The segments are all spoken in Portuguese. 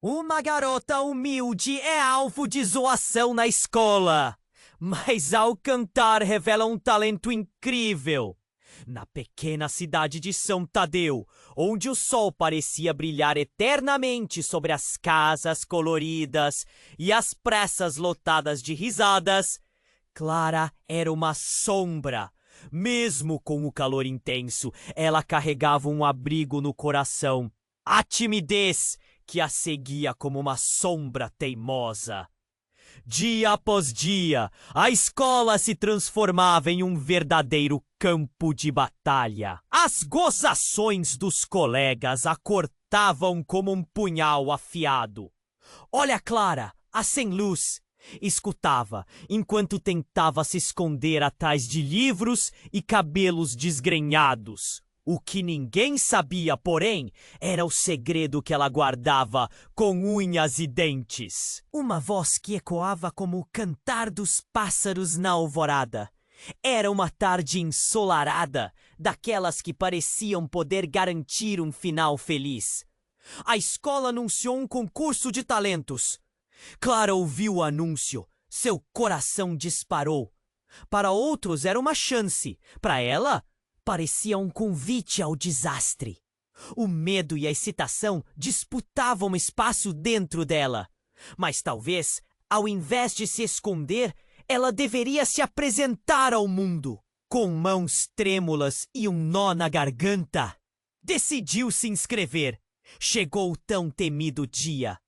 Uma garota humilde é alvo de zoação na escola, mas ao cantar revela um talento incrível. Na pequena cidade de São Tadeu, onde o sol parecia brilhar eternamente sobre as casas coloridas e as praças lotadas de risadas, Clara era uma sombra. Mesmo com o calor intenso, ela carregava um abrigo no coração. A timidez que a seguia como uma sombra teimosa. Dia após dia, a escola se transformava em um verdadeiro campo de batalha. As gozações dos colegas a cortavam como um punhal afiado. Olha, Clara, a sem luz, escutava, enquanto tentava se esconder atrás de livros e cabelos desgrenhados. O que ninguém sabia, porém, era o segredo que ela guardava com unhas e dentes. Uma voz que ecoava como o cantar dos pássaros na alvorada. Era uma tarde ensolarada, daquelas que pareciam poder garantir um final feliz. A escola anunciou um concurso de talentos. Clara ouviu o anúncio. Seu coração disparou. Para outros era uma chance. Para ela, parecia um convite ao desastre. O medo e a excitação disputavam espaço dentro dela. Mas talvez, ao invés de se esconder, ela deveria se apresentar ao mundo. Com mãos trêmulas e um nó na garganta, decidiu se inscrever. Chegou o tão temido dia.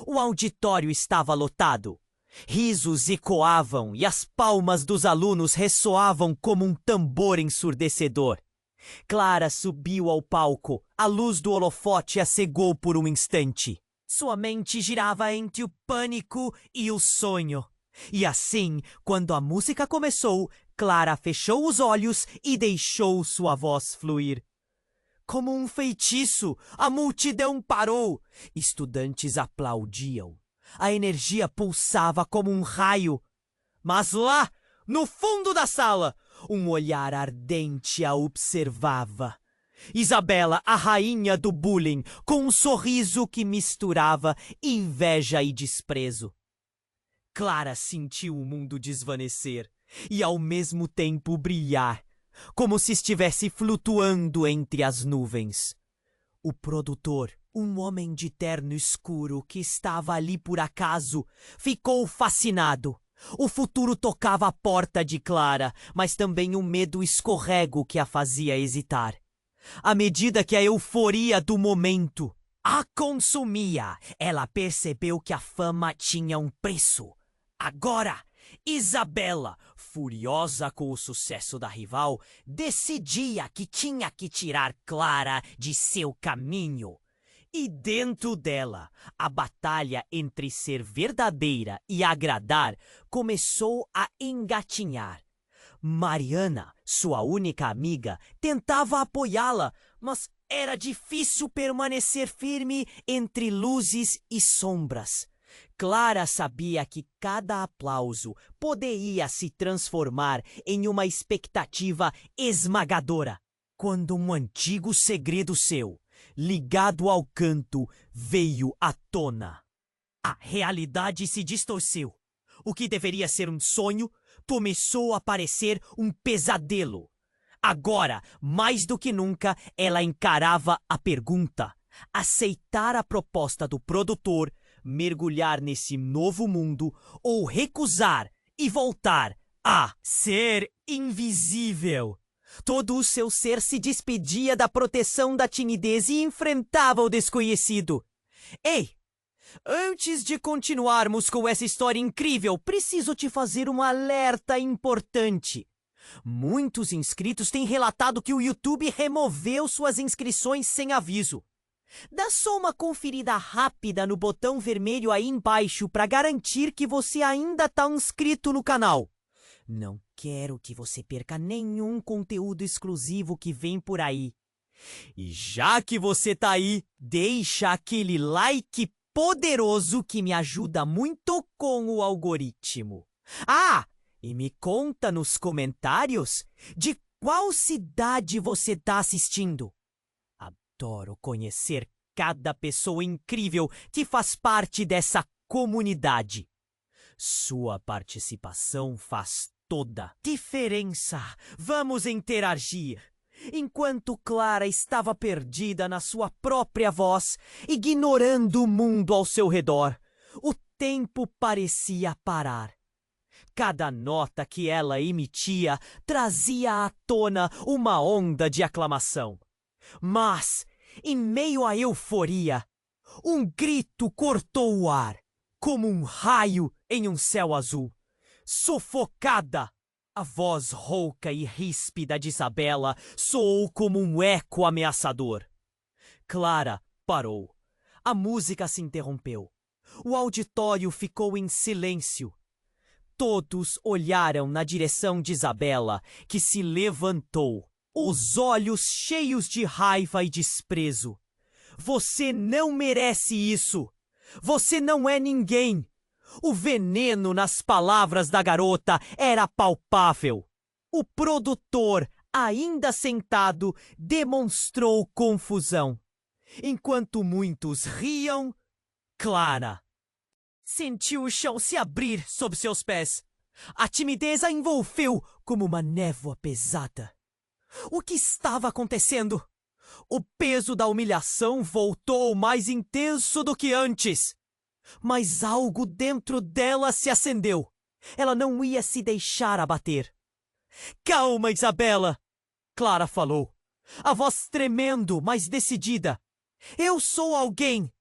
O auditório estava lotado. Risos ecoavam e as palmas dos alunos ressoavam como um tambor ensurdecedor. Clara subiu ao palco. A luz do holofote a cegou por um instante. Sua mente girava entre o pânico e o sonho. E assim, quando a música começou, Clara fechou os olhos e deixou sua voz fluir. Como um feitiço, a multidão parou. Estudantes aplaudiam. A energia pulsava como um raio. Mas lá, no fundo da sala, um olhar ardente a observava. Isabela, a rainha do bullying, com um sorriso que misturava inveja e desprezo. Clara sentiu o mundo desvanecer e ao mesmo tempo brilhar, como se estivesse flutuando entre as nuvens. O produtor, um homem de terno escuro que estava ali por acaso, ficou fascinado. O futuro tocava a porta de Clara, mas também um medo escorrego que a fazia hesitar. À medida que a euforia do momento a consumia, ela percebeu que a fama tinha um preço. Agora, Isabela, furiosa com o sucesso da rival, decidia que tinha que tirar Clara de seu caminho. E dentro dela, a batalha entre ser verdadeira e agradar começou a engatinhar. Mariana, sua única amiga, tentava apoiá-la, mas era difícil permanecer firme entre luzes e sombras. Clara sabia que cada aplauso poderia se transformar em uma expectativa esmagadora. Quando um antigo segredo seu, ligado ao canto, veio à tona. A realidade se distorceu. O que deveria ser um sonho começou a parecer um pesadelo. Agora, mais do que nunca, ela encarava a pergunta: aceitar a proposta do produtor, mergulhar nesse novo mundo ou recusar e voltar a ser invisível. Todo o seu ser se despedia da proteção da timidez e enfrentava o desconhecido. Ei! Antes de continuarmos com essa história incrível, preciso te fazer um alerta importante. Muitos inscritos têm relatado que o YouTube removeu suas inscrições sem aviso. Dá só uma conferida rápida no botão vermelho aí embaixo para garantir que você ainda está inscrito no canal. Não quero que você perca nenhum conteúdo exclusivo que vem por aí. E já que você tá aí, deixa aquele like poderoso que me ajuda muito com o algoritmo. Ah, e me conta nos comentários de qual cidade você tá assistindo. Adoro conhecer cada pessoa incrível que faz parte dessa comunidade. Sua participação faz toda diferença. Vamos interagir. Enquanto Clara estava perdida na sua própria voz, ignorando o mundo ao seu redor, o tempo parecia parar. Cada nota que ela emitia trazia à tona uma onda de aclamação. Mas, em meio à euforia, um grito cortou o ar, como um raio em um céu azul. Sufocada! A voz rouca e ríspida de Isabela soou como um eco ameaçador. Clara parou. A música se interrompeu. O auditório ficou em silêncio. Todos olharam na direção de Isabela, que se levantou, os olhos cheios de raiva e desprezo. Você não merece isso! Você não é ninguém! O veneno nas palavras da garota era palpável. O produtor, ainda sentado, demonstrou confusão. Enquanto muitos riam, Clara sentiu o chão se abrir sob seus pés. A timidez a envolveu como uma névoa pesada. O que estava acontecendo? O peso da humilhação voltou mais intenso do que antes. Mas algo dentro dela se acendeu. Ela não ia se deixar abater. Calma, Isabela! Clara falou, a voz tremendo, mas decidida. Eu sou alguém!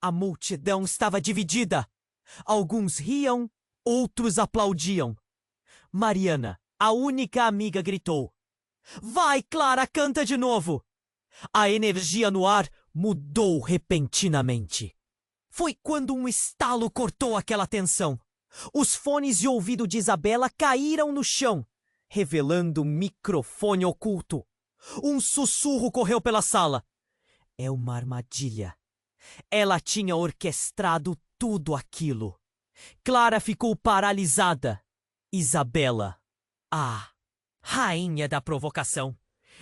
A multidão estava dividida. Alguns riam, outros aplaudiam. Mariana, a única amiga, gritou. Vai, Clara, canta de novo! A energia no ar mudou repentinamente. Foi quando um estalo cortou aquela tensão. Os fones de ouvido de Isabela caíram no chão, revelando um microfone oculto. Um sussurro correu pela sala. É uma armadilha. Ela tinha orquestrado tudo aquilo. Clara ficou paralisada. Isabela, a rainha da provocação,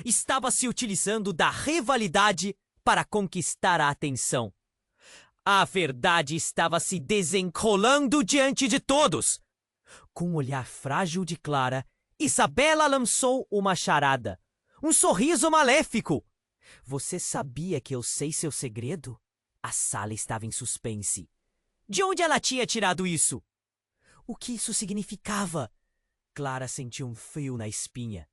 estava se utilizando da rivalidade para conquistar a atenção. A verdade estava se desenrolando diante de todos. Com o olhar frágil de Clara, Isabela lançou uma charada. Um sorriso maléfico. Você sabia que eu sei seu segredo? A sala estava em suspense. De onde ela tinha tirado isso? O que isso significava? Clara sentiu um frio na espinha.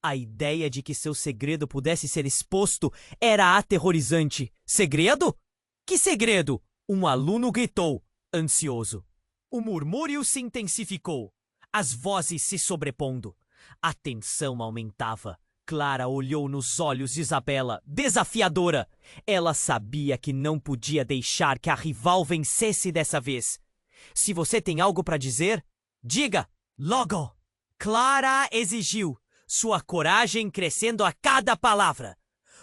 A ideia de que seu segredo pudesse ser exposto era aterrorizante. Segredo? Que segredo? Um aluno gritou, ansioso. O murmúrio se intensificou, as vozes se sobrepondo. A tensão aumentava. Clara olhou nos olhos de Isabela, desafiadora. Ela sabia que não podia deixar que a rival vencesse dessa vez. Se você tem algo para dizer, diga, logo! Clara exigiu, sua coragem crescendo a cada palavra.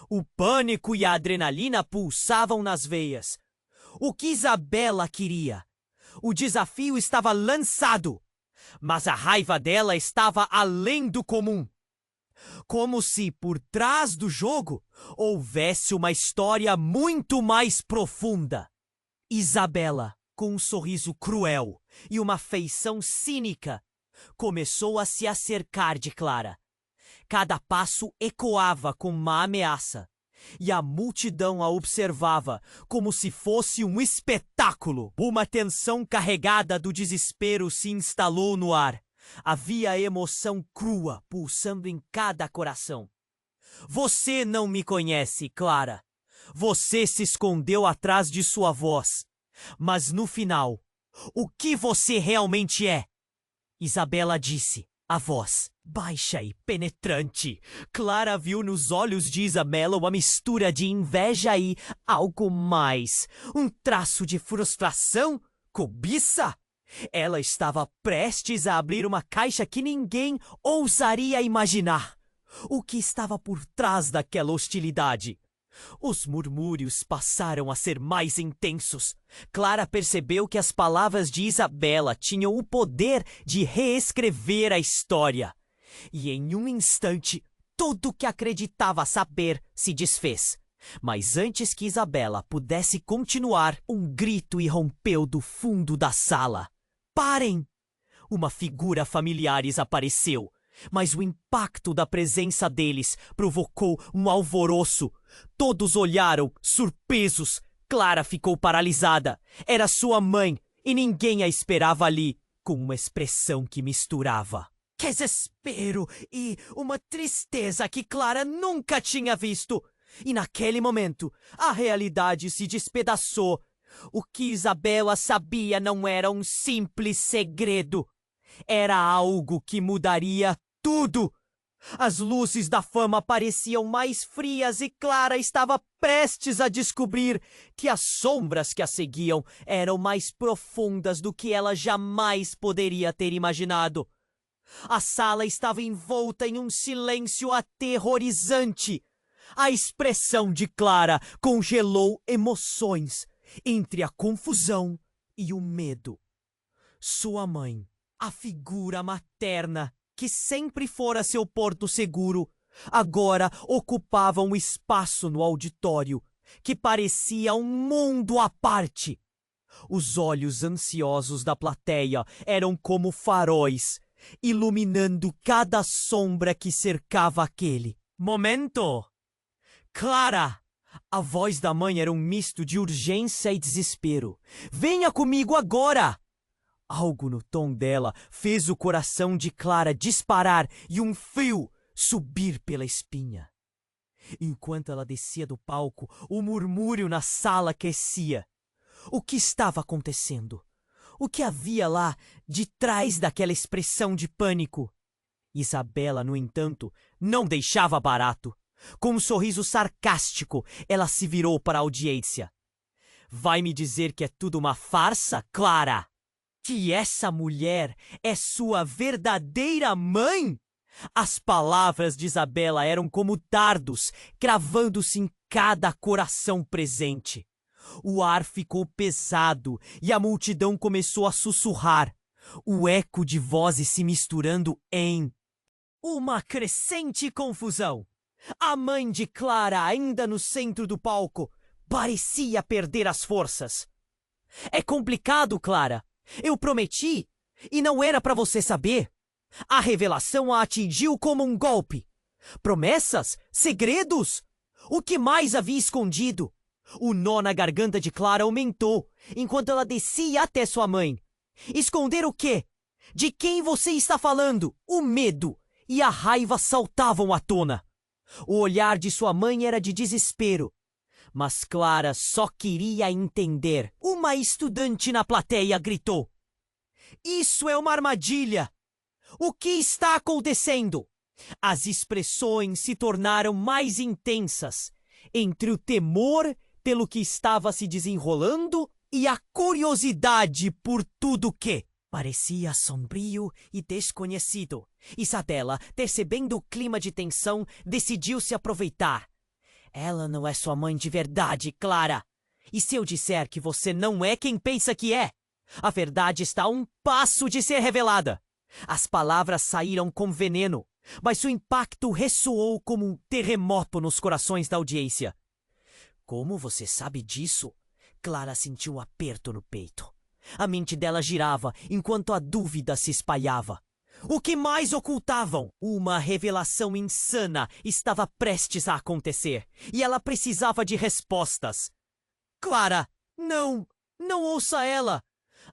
O pânico e a adrenalina pulsavam nas veias. O que Isabela queria? O desafio estava lançado, mas a raiva dela estava além do comum. Como se, por trás do jogo, houvesse uma história muito mais profunda. Isabela, com um sorriso cruel e uma feição cínica, começou a se acercar de Clara. Cada passo ecoava com uma ameaça, e a multidão a observava como se fosse um espetáculo. Uma tensão carregada do desespero se instalou no ar. Havia emoção crua pulsando em cada coração. Você não me conhece, Clara. Você se escondeu atrás de sua voz. Mas no final, o que você realmente é? Isabela disse, a voz baixa e penetrante. Clara viu nos olhos de Isabela uma mistura de inveja e algo mais. Um traço de frustração? Cobiça? Ela estava prestes a abrir uma caixa que ninguém ousaria imaginar. O que estava por trás daquela hostilidade? Os murmúrios passaram a ser mais intensos. Clara percebeu que as palavras de Isabela tinham o poder de reescrever a história. E em um instante, tudo o que acreditava saber se desfez. Mas antes que Isabela pudesse continuar, um grito irrompeu do fundo da sala. Parem! Uma figura familiar apareceu, mas o impacto da presença deles provocou um alvoroço. Todos olharam, surpresos. Clara ficou paralisada. Era sua mãe, e ninguém a esperava ali, com uma expressão que misturava desespero e uma tristeza que Clara nunca tinha visto. E naquele momento, a realidade se despedaçou. O que Isabela sabia não era um simples segredo. Era algo que mudaria tudo. As luzes da fama pareciam mais frias e Clara estava prestes a descobrir que as sombras que a seguiam eram mais profundas do que ela jamais poderia ter imaginado. A sala estava envolta em um silêncio aterrorizante. A expressão de Clara congelou emoções entre a confusão e o medo. Sua mãe, a figura materna que sempre fora seu porto seguro, agora ocupava um espaço no auditório que parecia um mundo à parte. Os olhos ansiosos da plateia eram como faróis, iluminando cada sombra que cercava aquele momento. Clara! A voz da mãe era um misto de urgência e desespero. Venha comigo agora! Algo no tom dela fez o coração de Clara disparar e um frio subir pela espinha. Enquanto ela descia do palco, o murmúrio na sala crescia. O que estava acontecendo? O que havia lá de trás daquela expressão de pânico? Isabela, no entanto, não deixava barato. Com um sorriso sarcástico, ela se virou para a audiência. Vai me dizer que é tudo uma farsa, Clara? Que essa mulher é sua verdadeira mãe? As palavras de Isabela eram como dardos, cravando-se em cada coração presente. O ar ficou pesado e a multidão começou a sussurrar, o eco de vozes se misturando em uma crescente confusão. A mãe de Clara, ainda no centro do palco, parecia perder as forças. É complicado, Clara. Eu prometi, e não era para você saber. A revelação a atingiu como um golpe. Promessas? Segredos? O que mais havia escondido? O nó na garganta de Clara aumentou, enquanto ela descia até sua mãe. Esconder o quê? De quem você está falando? O medo e a raiva saltavam à tona. O olhar de sua mãe era de desespero. Mas Clara só queria entender. Uma estudante na plateia gritou. Isso é uma armadilha! O que está acontecendo? As expressões se tornaram mais intensas, entre o temor pelo que estava se desenrolando e a curiosidade por tudo que parecia sombrio e desconhecido. Isabela, percebendo o clima de tensão, decidiu se aproveitar. Ela não é sua mãe de verdade, Clara. E se eu disser que você não é quem pensa que é? A verdade está a um passo de ser revelada. As palavras saíram com veneno, mas o impacto ressoou como um terremoto nos corações da audiência. Como você sabe disso? Clara sentiu um aperto no peito. A mente dela girava enquanto a dúvida se espalhava. O que mais ocultavam? Uma revelação insana estava prestes a acontecer e ela precisava de respostas. Clara, não ouça ela!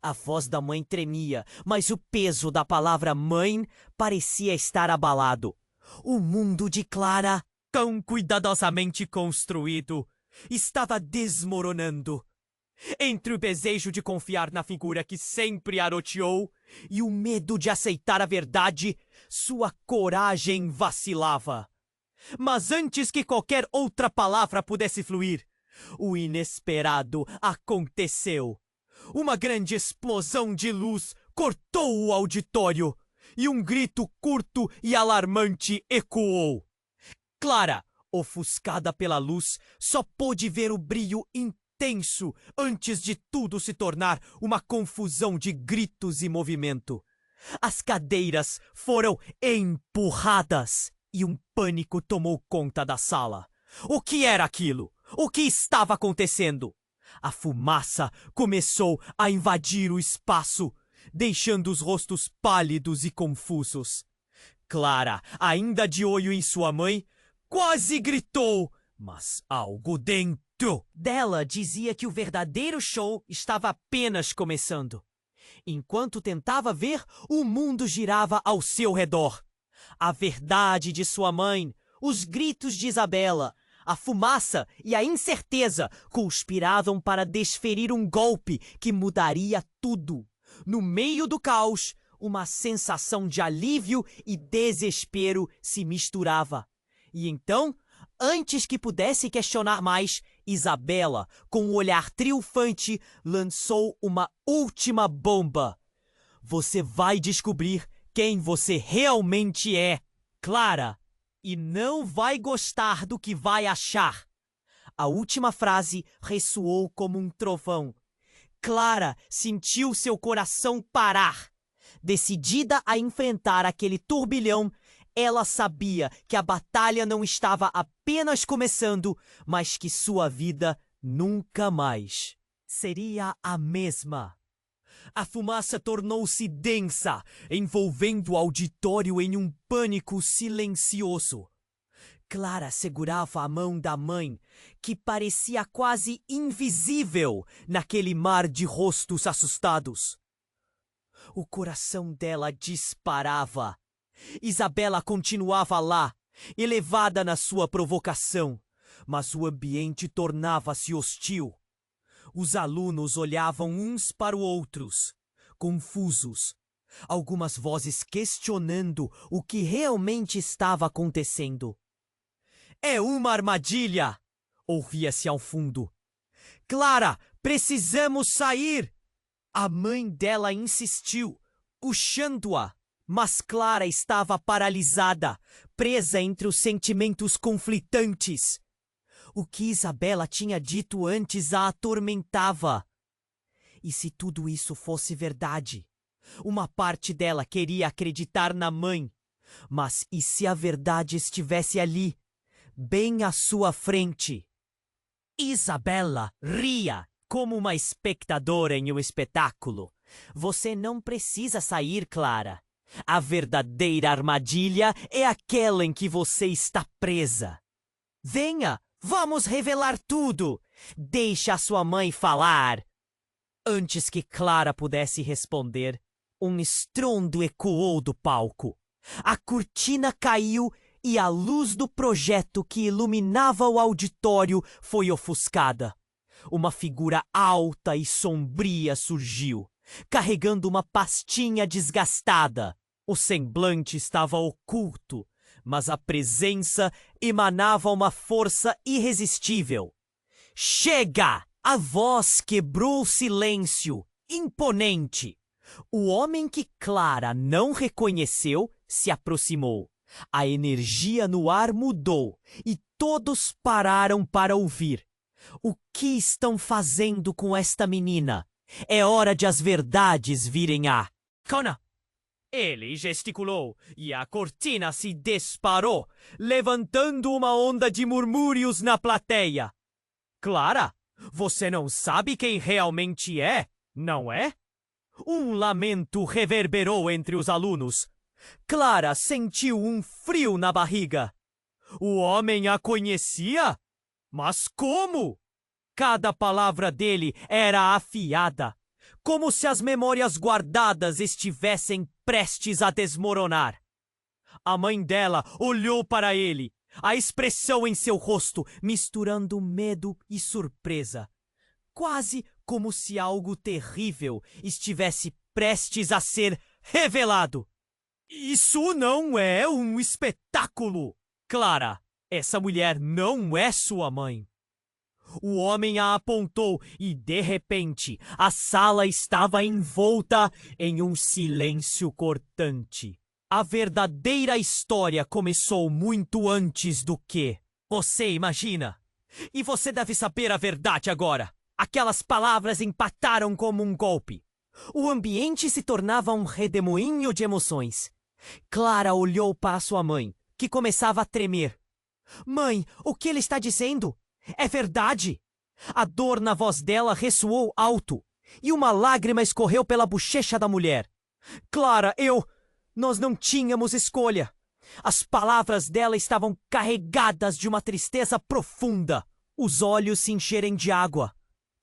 A voz da mãe tremia, mas o peso da palavra mãe parecia estar abalado. O mundo de Clara, tão cuidadosamente construído, estava desmoronando. Entre o desejo de confiar na figura que sempre a rodeou e o medo de aceitar a verdade, sua coragem vacilava. Mas antes que qualquer outra palavra pudesse fluir, o inesperado aconteceu. Uma grande explosão de luz cortou o auditório e um grito curto e alarmante ecoou. Clara, ofuscada pela luz, só pôde ver o brilho intenso antes de tudo se tornar uma confusão de gritos e movimento. As cadeiras foram empurradas e um pânico tomou conta da sala. O que era aquilo? O que estava acontecendo? A fumaça começou a invadir o espaço, deixando os rostos pálidos e confusos. Clara, ainda de olho em sua mãe, quase gritou, mas algo dentro dela dizia que o verdadeiro show estava apenas começando. Enquanto tentava ver, o mundo girava ao seu redor. A verdade de sua mãe, os gritos de Isabela, a fumaça e a incerteza conspiravam para desferir um golpe que mudaria tudo. No meio do caos, uma sensação de alívio e desespero se misturava. E então, antes que pudesse questionar mais, Isabela, com um olhar triunfante, lançou uma última bomba. Você vai descobrir quem você realmente é, Clara, e não vai gostar do que vai achar. A última frase ressoou como um trovão. Clara sentiu seu coração parar. Decidida a enfrentar aquele turbilhão, ela sabia que a batalha não estava apenas começando, mas que sua vida nunca mais seria a mesma. A fumaça tornou-se densa, envolvendo o auditório em um pânico silencioso. Clara segurava a mão da mãe, que parecia quase invisível naquele mar de rostos assustados. O coração dela disparava. Isabela continuava lá, elevada na sua provocação, mas o ambiente tornava-se hostil. Os alunos olhavam uns para os outros, confusos, algumas vozes questionando o que realmente estava acontecendo. É uma armadilha! Ouvia-se ao fundo. Clara, precisamos sair! A mãe dela insistiu, puxando-a, mas Clara estava paralisada, presa entre os sentimentos conflitantes. O que Isabela tinha dito antes a atormentava. E se tudo isso fosse verdade? Uma parte dela queria acreditar na mãe. Mas e se a verdade estivesse ali, bem à sua frente? Isabela ria como uma espectadora em um espetáculo. Você não precisa sair, Clara. A verdadeira armadilha é aquela em que você está presa. Venha! Vamos revelar tudo! Deixa a sua mãe falar! Antes que Clara pudesse responder, um estrondo ecoou do palco. A cortina caiu e a luz do projeto que iluminava o auditório foi ofuscada. Uma figura alta e sombria surgiu, carregando uma pastinha desgastada. O semblante estava oculto, mas a presença emanava uma força irresistível. Chega! A voz quebrou o silêncio, imponente. O homem que Clara não reconheceu se aproximou. A energia no ar mudou e todos pararam para ouvir. O que estão fazendo com esta menina? É hora de as verdades virem à tona. Ele gesticulou e a cortina se disparou, levantando uma onda de murmúrios na plateia. Clara, você não sabe quem realmente é, não é? Um lamento reverberou entre os alunos. Clara sentiu um frio na barriga. O homem a conhecia? Mas como? Cada palavra dele era afiada, como se as memórias guardadas estivessem prestes a desmoronar. A mãe dela olhou para ele, a expressão em seu rosto misturando medo e surpresa, quase como se algo terrível estivesse prestes a ser revelado. Isso não é um espetáculo! Clara, essa mulher não é sua mãe. O homem a apontou e, de repente, a sala estava envolta em um silêncio cortante. A verdadeira história começou muito antes do que você imagina. E você deve saber a verdade agora. Aquelas palavras impactaram como um golpe. O ambiente se tornava um redemoinho de emoções. Clara olhou para sua mãe, que começava a tremer. Mãe, o que ele está dizendo? É verdade! A dor na voz dela ressoou alto, e uma lágrima escorreu pela bochecha da mulher. Clara, nós não tínhamos escolha. As palavras dela estavam carregadas de uma tristeza profunda. Os olhos se encherem de água.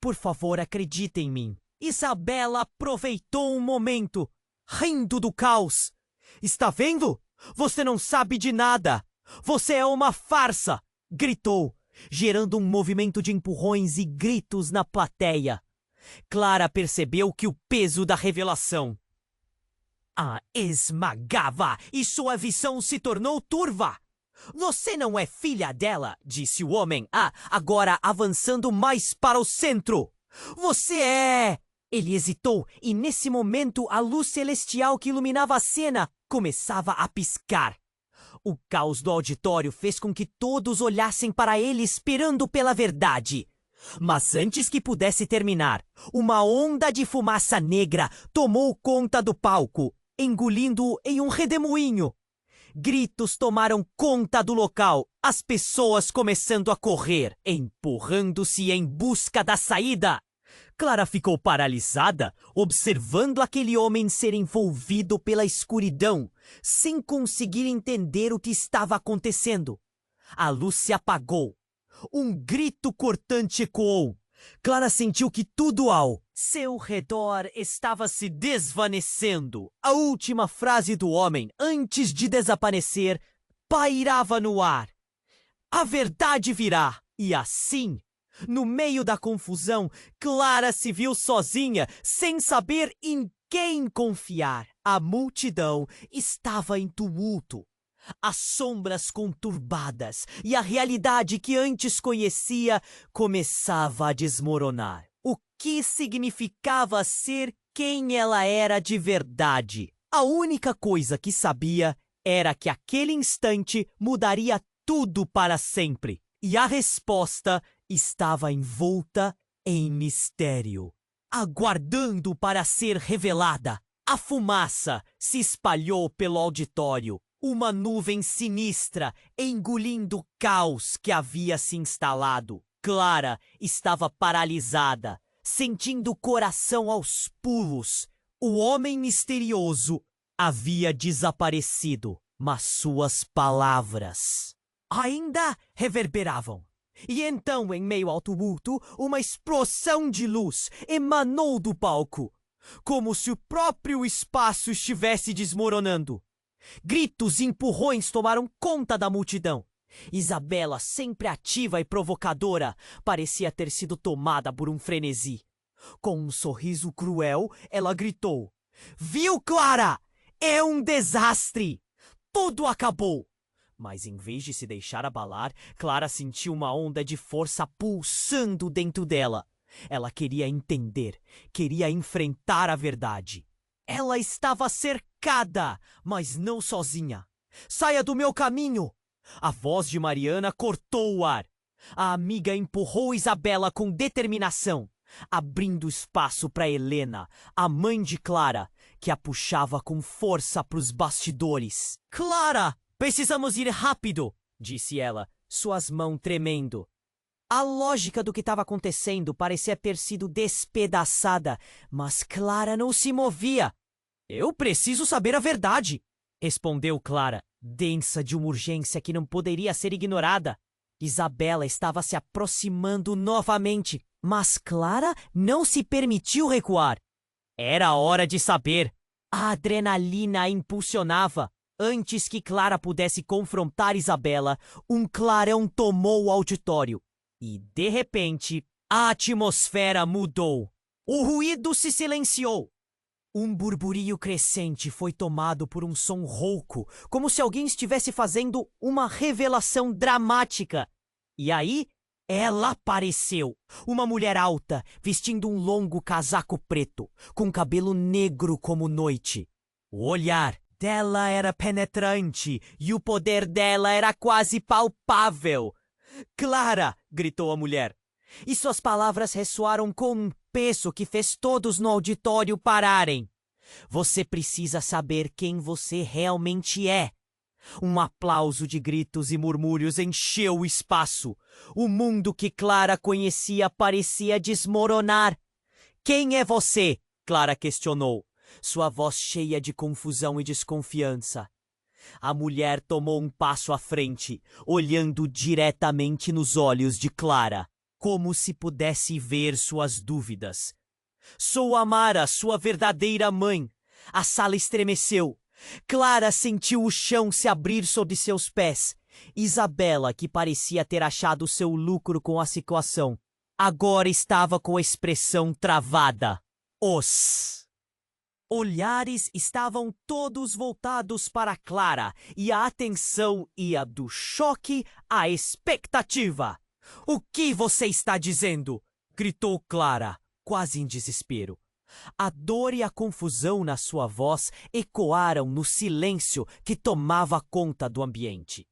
Por favor, acredite em mim. Isabela aproveitou um momento, rindo do caos. Está vendo? Você não sabe de nada. Você é uma farsa! Gritou, gerando um movimento de empurrões e gritos na plateia. Clara percebeu que o peso da revelação a esmagava e sua visão se tornou turva. Você não é filha dela, disse o homem, agora avançando mais para o centro. Você é... Ele hesitou e nesse momento a luz celestial que iluminava a cena começava a piscar. O caos do auditório fez com que todos olhassem para ele esperando pela verdade. Mas antes que pudesse terminar, uma onda de fumaça negra tomou conta do palco, engolindo-o em um redemoinho. Gritos tomaram conta do local, as pessoas começando a correr, empurrando-se em busca da saída. Clara ficou paralisada, observando aquele homem ser envolvido pela escuridão, sem conseguir entender o que estava acontecendo. A luz se apagou. Um grito cortante ecoou. Clara sentiu que tudo ao seu redor estava se desvanecendo. A última frase do homem, antes de desaparecer, pairava no ar. A verdade virá. E assim, no meio da confusão, Clara se viu sozinha, sem saber em quem confiar. A multidão estava em tumulto. As sombras conturbadas e a realidade que antes conhecia começava a desmoronar. O que significava ser quem ela era de verdade? A única coisa que sabia era que aquele instante mudaria tudo para sempre. E a resposta estava envolta em mistério, aguardando para ser revelada. A fumaça se espalhou pelo auditório. Uma nuvem sinistra, engolindo o caos que havia se instalado. Clara estava paralisada, sentindo o coração aos pulos. O homem misterioso havia desaparecido, mas suas palavras ainda reverberavam. E então, em meio ao tumulto, uma explosão de luz emanou do palco, como se o próprio espaço estivesse desmoronando. Gritos e empurrões tomaram conta da multidão. Isabela, sempre ativa e provocadora, parecia ter sido tomada por um frenesi. Com um sorriso cruel, ela gritou: "Viu, Clara? É um desastre! Tudo acabou!" Mas em vez de se deixar abalar, Clara sentiu uma onda de força pulsando dentro dela. Ela queria entender, queria enfrentar a verdade. Ela estava cercada, mas não sozinha. "Saia do meu caminho!" A voz de Mariana cortou o ar. A amiga empurrou Isabela com determinação, abrindo espaço para Helena, a mãe de Clara, que a puxava com força para os bastidores. "Clara, precisamos ir rápido!" disse ela, suas mãos tremendo. A lógica do que estava acontecendo parecia ter sido despedaçada, mas Clara não se movia. "Eu preciso saber a verdade!" respondeu Clara, densa de uma urgência que não poderia ser ignorada. Isabela estava se aproximando novamente, mas Clara não se permitiu recuar. Era hora de saber. A adrenalina a impulsionava. Antes que Clara pudesse confrontar Isabela, um clarão tomou o auditório. E, de repente, a atmosfera mudou. O ruído se silenciou. Um burburinho crescente foi tomado por um som rouco, como se alguém estivesse fazendo uma revelação dramática. E aí, ela apareceu. Uma mulher alta, vestindo um longo casaco preto, com cabelo negro como noite. O olhar dela era penetrante e o poder dela era quase palpável. "Clara!" gritou a mulher. E suas palavras ressoaram com um peso que fez todos no auditório pararem. "Você precisa saber quem você realmente é. Um aplauso de gritos e murmúrios encheu o espaço. O mundo que Clara conhecia parecia desmoronar. Quem é você? Clara questionou, sua voz cheia de confusão e desconfiança. A mulher tomou um passo à frente, olhando diretamente nos olhos de Clara, como se pudesse ver suas dúvidas. Sou Amara, sua verdadeira mãe. A sala estremeceu. Clara sentiu o chão se abrir sob seus pés. Isabela, que parecia ter achado seu lucro com a situação, agora estava com a expressão travada. Os olhares estavam todos voltados para Clara e a atenção ia do choque à expectativa. O que você está dizendo? Gritou Clara, quase em desespero. A dor e a confusão na sua voz ecoaram no silêncio que tomava conta do ambiente.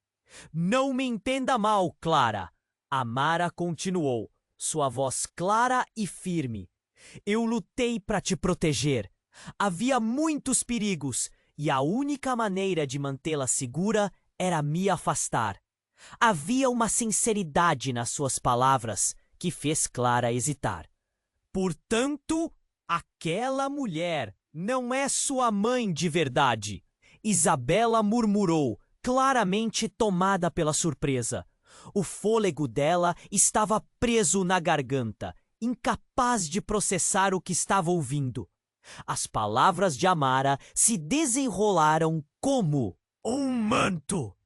Não me entenda mal, Clara. Amara continuou, sua voz clara e firme. Eu lutei para te proteger. Havia muitos perigos e a única maneira de mantê-la segura era me afastar. Havia uma sinceridade nas suas palavras que fez Clara hesitar. Portanto, aquela mulher não é sua mãe de verdade. Isabela murmurou, claramente tomada pela surpresa. O fôlego dela estava preso na garganta, incapaz de processar o que estava ouvindo. As palavras de Amara se desenrolaram como um manto.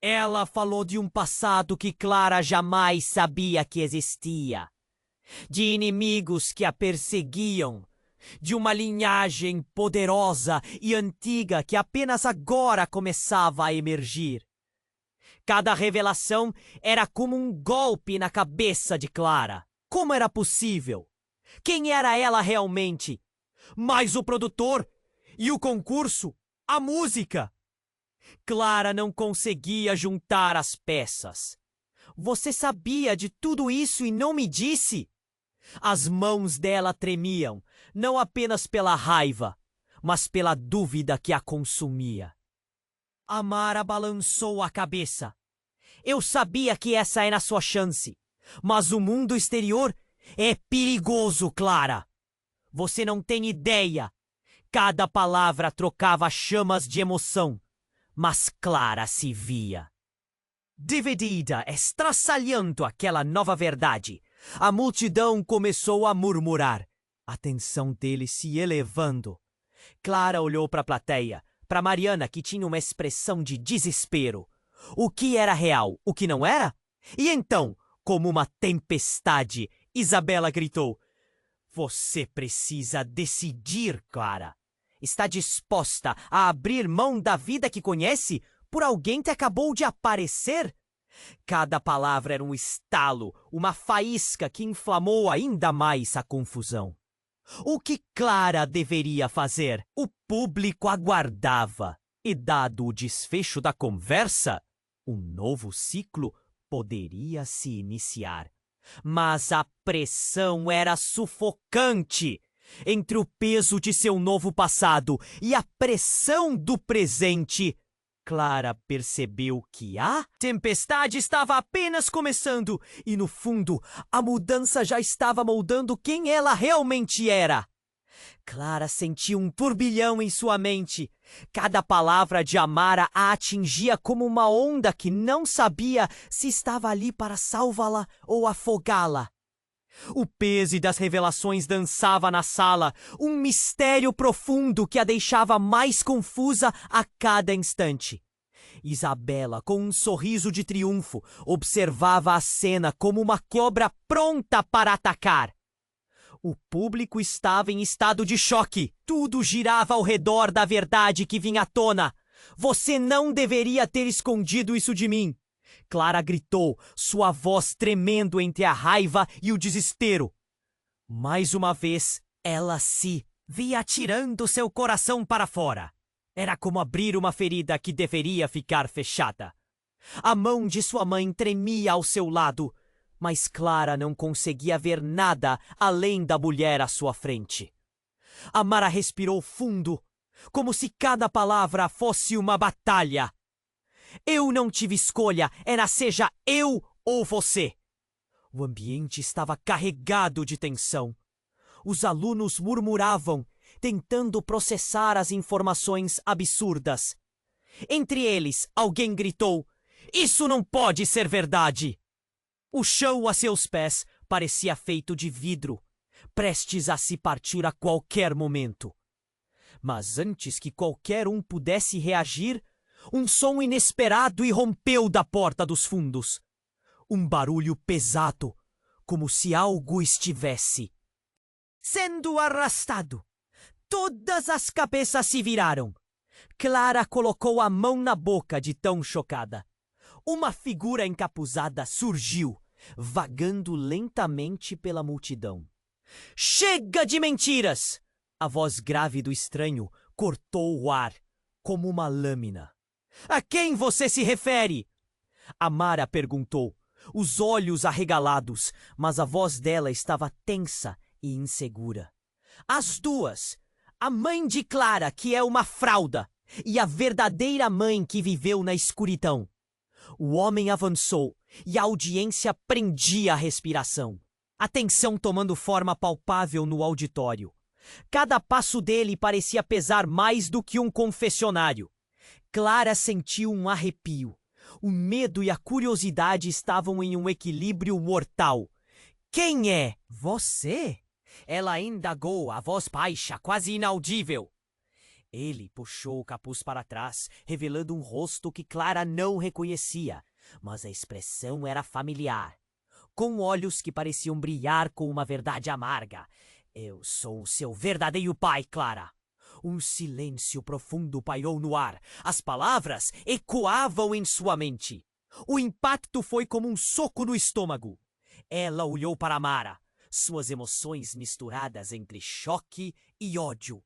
Ela falou de um passado que Clara jamais sabia que existia, de inimigos que a perseguiam, de uma linhagem poderosa e antiga que apenas agora começava a emergir. Cada revelação era como um golpe na cabeça de Clara. Como era possível? Quem era ela realmente? Mas o produtor e o concurso, a música. Clara não conseguia juntar as peças. Você sabia de tudo isso e não me disse? As mãos dela tremiam, não apenas pela raiva, mas pela dúvida que a consumia. Amara balançou a cabeça. Eu sabia que essa era a sua chance, mas o mundo exterior é perigoso, Clara. Você não tem ideia. Cada palavra trocava chamas de emoção, mas Clara se via. Dividida, estraçalhando aquela nova verdade, a multidão começou a murmurar, a tensão deles se elevando. Clara olhou para a plateia, para Mariana, que tinha uma expressão de desespero. O que era real, o que não era? E então, como uma tempestade, Isabela gritou: Você precisa decidir, Clara. Está disposta a abrir mão da vida que conhece por alguém que acabou de aparecer? Cada palavra era um estalo, uma faísca que inflamou ainda mais a confusão. O que Clara deveria fazer? O público aguardava. E dado o desfecho da conversa, um novo ciclo poderia se iniciar. Mas a pressão era sufocante. Entre o peso de seu novo passado e a pressão do presente, Clara percebeu que a tempestade estava apenas começando e, no fundo, a mudança já estava moldando quem ela realmente era. Clara sentiu um turbilhão em sua mente. Cada palavra de Amara a atingia como uma onda que não sabia se estava ali para salvá-la ou afogá-la. O peso das revelações dançava na sala, um mistério profundo que a deixava mais confusa a cada instante. Isabela, com um sorriso de triunfo, observava a cena como uma cobra pronta para atacar. O público estava em estado de choque. Tudo girava ao redor da verdade que vinha à tona. Você não deveria ter escondido isso de mim. Clara gritou, sua voz tremendo entre a raiva e o desespero. Mais uma vez, ela se via tirando seu coração para fora. Era como abrir uma ferida que deveria ficar fechada. A mão de sua mãe tremia ao seu lado, mas Clara não conseguia ver nada além da mulher à sua frente. Amara respirou fundo, como se cada palavra fosse uma batalha. Eu não tive escolha, era seja eu ou você. O ambiente estava carregado de tensão. Os alunos murmuravam, tentando processar as informações absurdas. Entre eles, alguém gritou: "Isso não pode ser verdade!" O chão a seus pés parecia feito de vidro, prestes a se partir a qualquer momento. Mas antes que qualquer um pudesse reagir, um som inesperado irrompeu da porta dos fundos. Um barulho pesado, como se algo estivesse sendo arrastado. Todas as cabeças se viraram. Clara colocou a mão na boca de tão chocada. Uma figura encapuzada surgiu, vagando lentamente pela multidão. "Chega de mentiras!" A voz grave do estranho cortou o ar, como uma lâmina. "A quem você se refere?" Amara perguntou, os olhos arregalados, mas a voz dela estava tensa e insegura. "As duas! A mãe de Clara, que é uma frauda, e a verdadeira mãe que viveu na escuridão." O homem avançou e a audiência prendia a respiração. A tensão tomando forma palpável no auditório. Cada passo dele parecia pesar mais do que um confessionário. Clara sentiu um arrepio. O medo e a curiosidade estavam em um equilíbrio mortal. "Quem é? Você?" Ela indagou, a voz baixa, quase inaudível. Ele puxou o capuz para trás, revelando um rosto que Clara não reconhecia, mas a expressão era familiar. Com olhos que pareciam brilhar com uma verdade amarga. "Eu sou seu verdadeiro pai, Clara." Um silêncio profundo pairou no ar. As palavras ecoavam em sua mente. O impacto foi como um soco no estômago. Ela olhou para Amara, suas emoções misturadas entre choque e ódio.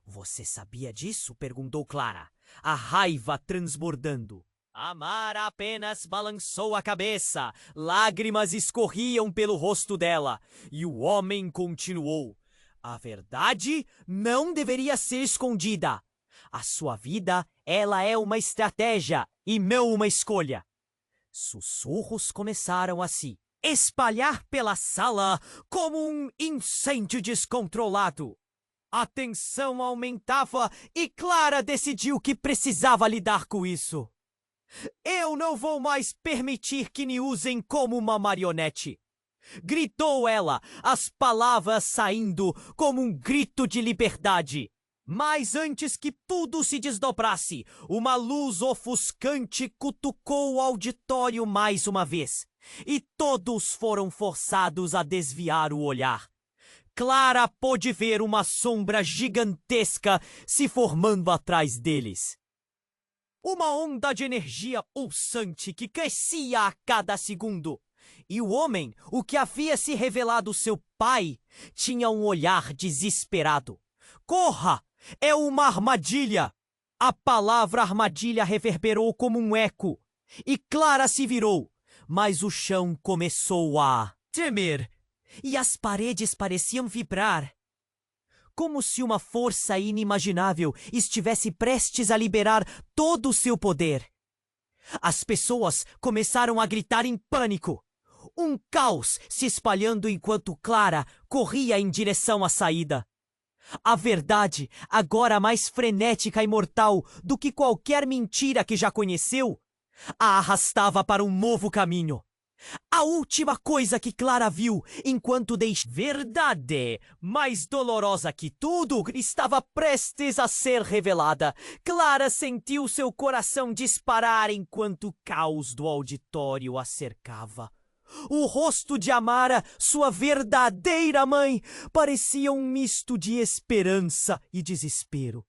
"Você sabia disso?" perguntou Clara, a raiva transbordando. Amara apenas balançou a cabeça. Lágrimas escorriam pelo rosto dela. E o homem continuou: "A verdade não deveria ser escondida. A sua vida, ela é uma estratégia e não uma escolha." Sussurros começaram a se espalhar pela sala como um incêndio descontrolado. A tensão aumentava e Clara decidiu que precisava lidar com isso. "Eu não vou mais permitir que me usem como uma marionete!" Gritou ela, as palavras saindo como um grito de liberdade. Mas antes que tudo se desdobrasse, uma luz ofuscante cutucou o auditório mais uma vez, e todos foram forçados a desviar o olhar. Clara pôde ver uma sombra gigantesca se formando atrás deles. Uma onda de energia pulsante que crescia a cada segundo. E o homem, o que havia se revelado seu pai, tinha um olhar desesperado. "Corra! É uma armadilha!" A palavra armadilha reverberou como um eco. E Clara se virou, mas o chão começou a tremer. E as paredes pareciam vibrar, como se uma força inimaginável estivesse prestes a liberar todo o seu poder. As pessoas começaram a gritar em pânico. Um caos se espalhando enquanto Clara corria em direção à saída. A verdade, agora mais frenética e mortal do que qualquer mentira que já conheceu, a arrastava para um novo caminho. A última coisa que Clara viu enquanto verdade, mais dolorosa que tudo, estava prestes a ser revelada. Clara sentiu seu coração disparar enquanto o caos do auditório a cercava. O rosto de Amara, sua verdadeira mãe, parecia um misto de esperança e desespero.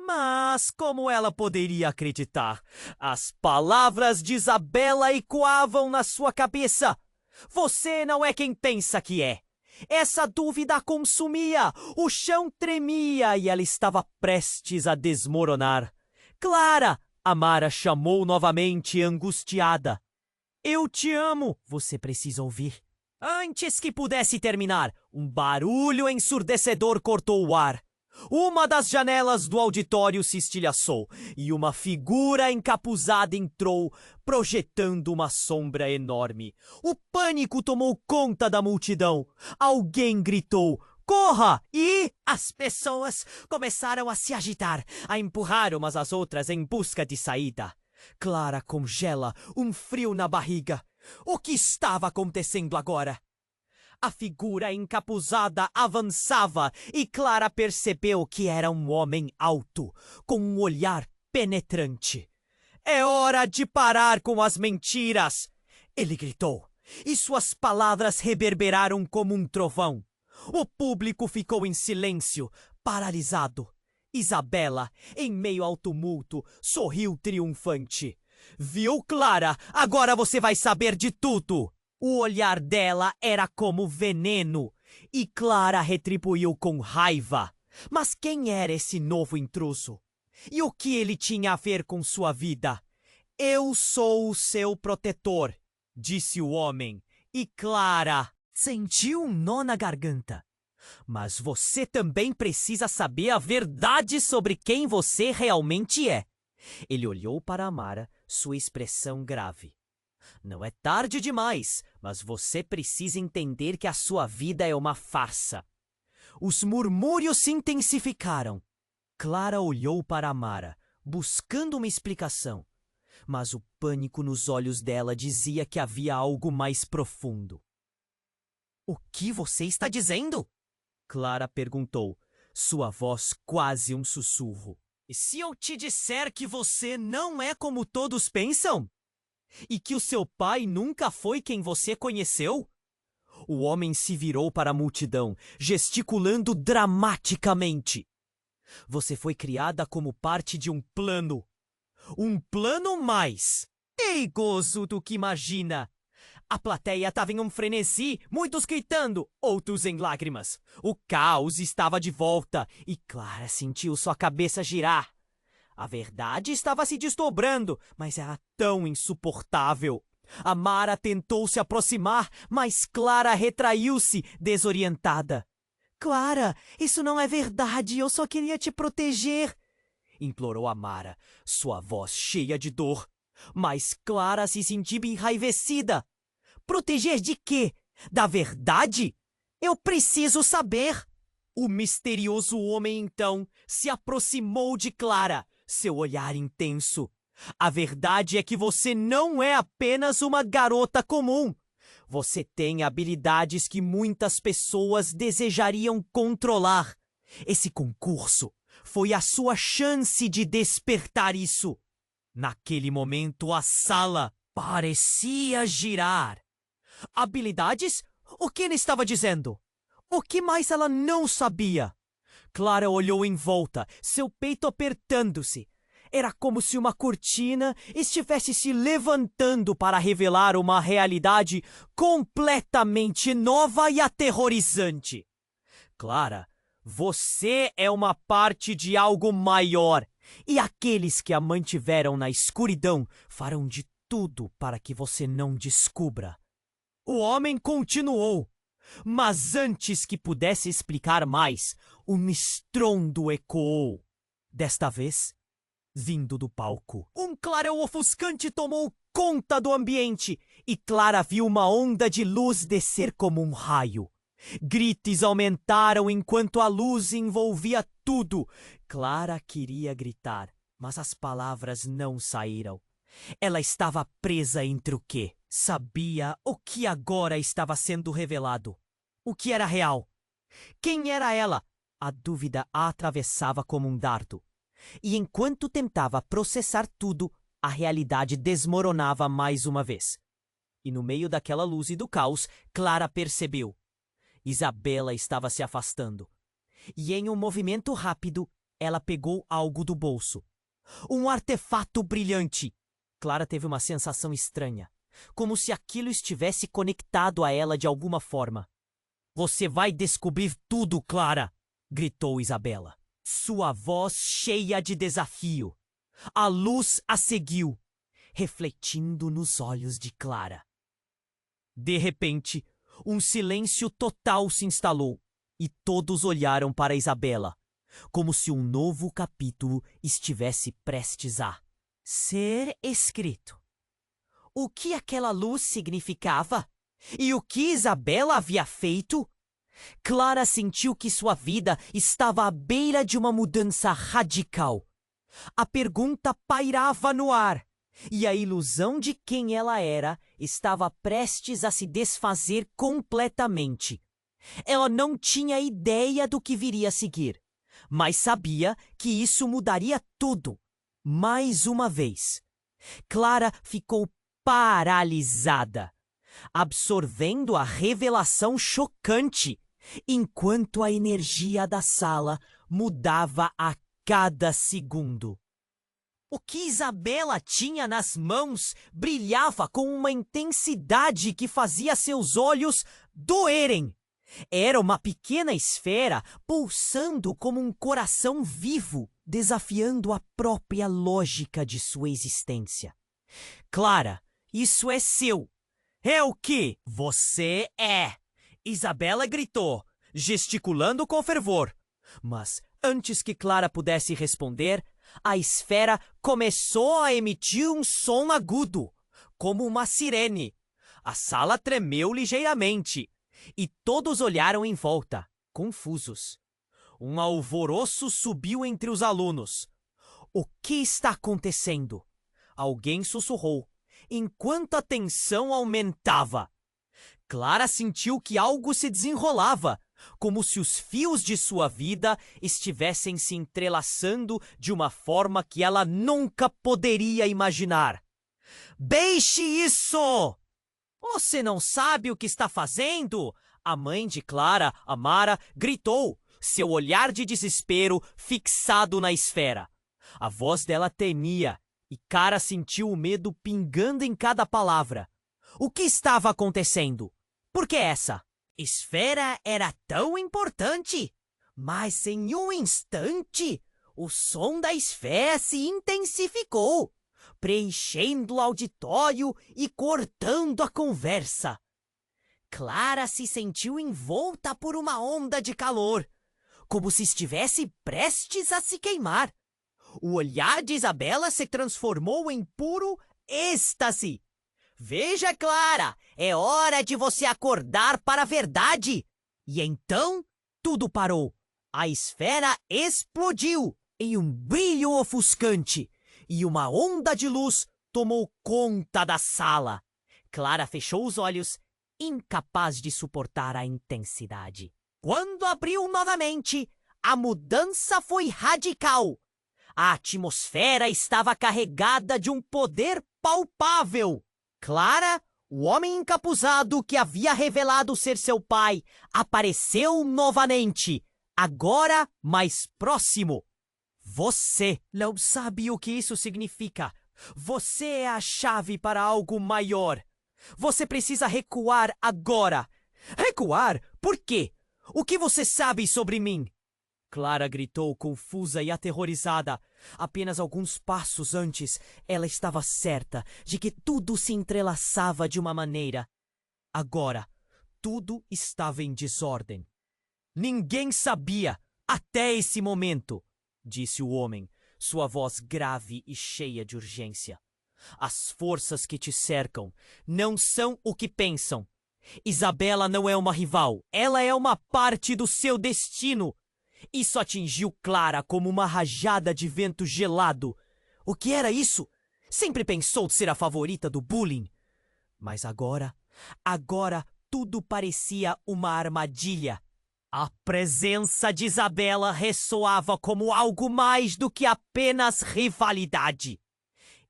Mas como ela poderia acreditar? As palavras de Isabela ecoavam na sua cabeça. "Você não é quem pensa que é." Essa dúvida a consumia. O chão tremia e ela estava prestes a desmoronar. "Clara!" Amara chamou novamente, angustiada. "Eu te amo!" Você precisa ouvir. Antes que pudesse terminar, um barulho ensurdecedor cortou o ar. Uma das janelas do auditório se estilhaçou e uma figura encapuzada entrou, projetando uma sombra enorme. O pânico tomou conta da multidão. Alguém gritou: "Corra!" E as pessoas começaram a se agitar, a empurrar umas às outras em busca de saída. Clara congela, um frio na barriga. O que estava acontecendo agora? A figura encapuzada avançava e Clara percebeu que era um homem alto, com um olhar penetrante. "É hora de parar com as mentiras!" ele gritou, e suas palavras reverberaram como um trovão. O público ficou em silêncio, paralisado. Isabela, em meio ao tumulto, sorriu triunfante. "Viu, Clara? Agora você vai saber de tudo!" O olhar dela era como veneno, e Clara retribuiu com raiva. Mas quem era esse novo intruso? E o que ele tinha a ver com sua vida? "Eu sou o seu protetor", disse o homem, e Clara sentiu um nó na garganta. "Mas você também precisa saber a verdade sobre quem você realmente é." Ele olhou para Amara, sua expressão grave. "Não é tarde demais, mas você precisa entender que a sua vida é uma farsa." Os murmúrios se intensificaram. Clara olhou para Amara, buscando uma explicação, mas o pânico nos olhos dela dizia que havia algo mais profundo. "O que você está dizendo?" Clara perguntou, sua voz quase um sussurro. "E se eu te disser que você não é como todos pensam? E que o seu pai nunca foi quem você conheceu?" O homem se virou para a multidão, gesticulando dramaticamente. "Você foi criada como parte de um plano. Um plano mais perigoso do que imagina." A plateia estava em um frenesi, muitos gritando, outros em lágrimas. O caos estava de volta e Clara sentiu sua cabeça girar. A verdade estava se desdobrando, mas era tão insuportável. Amara tentou se aproximar, mas Clara retraiu-se, desorientada. "Clara, isso não é verdade, eu só queria te proteger", implorou Amara, sua voz cheia de dor. Mas Clara se sentia enraivecida. "Proteger de quê? Da verdade? Eu preciso saber." O misterioso homem então se aproximou de Clara, seu olhar intenso. "A verdade é que você não é apenas uma garota comum. Você tem habilidades que muitas pessoas desejariam controlar. Esse concurso foi a sua chance de despertar isso." Naquele momento, a sala parecia girar. Habilidades? O que ele estava dizendo? O que mais ela não sabia? Clara olhou em volta, seu peito apertando-se. Era como se uma cortina estivesse se levantando para revelar uma realidade completamente nova e aterrorizante. "Clara, você é uma parte de algo maior, e aqueles que a mantiveram na escuridão farão de tudo para que você não descubra." O homem continuou, mas antes que pudesse explicar mais, um estrondo ecoou. Desta vez, vindo do palco. Um clarão ofuscante tomou conta do ambiente e Clara viu uma onda de luz descer como um raio. Gritos aumentaram enquanto a luz envolvia tudo. Clara queria gritar, mas as palavras não saíram. Ela estava presa entre o quê? Sabia o que agora estava sendo revelado. O que era real? Quem era ela? A dúvida a atravessava como um dardo. E enquanto tentava processar tudo, a realidade desmoronava mais uma vez. E no meio daquela luz e do caos, Clara percebeu. Isabela estava se afastando. E em um movimento rápido, ela pegou algo do bolso. Um artefato brilhante. Clara teve uma sensação estranha, como se aquilo estivesse conectado a ela de alguma forma. "Você vai descobrir tudo, Clara!" gritou Isabela, sua voz cheia de desafio. A luz a seguiu, refletindo nos olhos de Clara. De repente, um silêncio total se instalou e todos olharam para Isabela. como se um novo capítulo estivesse prestes a ser escrito. O que aquela luz significava? E o que Isabela havia feito? Clara sentiu que sua vida estava à beira de uma mudança radical. A pergunta pairava no ar, e a ilusão de quem ela era estava prestes a se desfazer completamente. Ela não tinha ideia do que viria a seguir, mas sabia que isso mudaria tudo. Mais uma vez, Clara ficou paralisada, absorvendo a revelação chocante, enquanto a energia da sala mudava a cada segundo. O que Isabela tinha nas mãos brilhava com uma intensidade que fazia seus olhos doerem. Era uma pequena esfera pulsando como um coração vivo, desafiando a própria lógica de sua existência. Clara, isso é seu. É o que você é. Isabela gritou, gesticulando com fervor. Mas antes que Clara pudesse responder, a esfera começou a emitir um som agudo, como uma sirene. A sala tremeu ligeiramente e todos olharam em volta, confusos. Um alvoroço subiu entre os alunos. O que está acontecendo? Alguém sussurrou, enquanto a tensão aumentava. Clara sentiu que algo se desenrolava, como se os fios de sua vida estivessem se entrelaçando de uma forma que ela nunca poderia imaginar. Deixe isso! Você não sabe o que está fazendo? A mãe de Clara, Amara, gritou, seu olhar de desespero fixado na esfera. A voz dela tremia e Clara sentiu o medo pingando em cada palavra. O que estava acontecendo? Por que essa esfera era tão importante? Mas em um instante, o som da esfera se intensificou, preenchendo o auditório e cortando a conversa. Clara se sentiu envolta por uma onda de calor, como se estivesse prestes a se queimar. O olhar de Isabela se transformou em puro êxtase. Veja, Clara, é hora de você acordar para a verdade. E então, tudo parou. A esfera explodiu em um brilho ofuscante e uma onda de luz tomou conta da sala. Clara fechou os olhos, incapaz de suportar a intensidade. Quando abriu novamente, a mudança foi radical. A atmosfera estava carregada de um poder palpável. Clara, o homem encapuzado que havia revelado ser seu pai, apareceu novamente, agora mais próximo. Você não sabe o que isso significa. Você é a chave para algo maior. Você precisa recuar agora. Recuar? Por quê? O que você sabe sobre mim? Clara gritou, confusa e aterrorizada. Apenas alguns passos antes, ela estava certa de que tudo se entrelaçava de uma maneira. Agora, tudo estava em desordem. Ninguém sabia, até esse momento, disse o homem, sua voz grave e cheia de urgência. As forças que te cercam não são o que pensam. Isabela não é uma rival, ela é uma parte do seu destino. Isso atingiu Clara como uma rajada de vento gelado. O que era isso? Sempre pensou ser a favorita do bullying. Mas agora tudo parecia uma armadilha. A presença de Isabela ressoava como algo mais do que apenas rivalidade.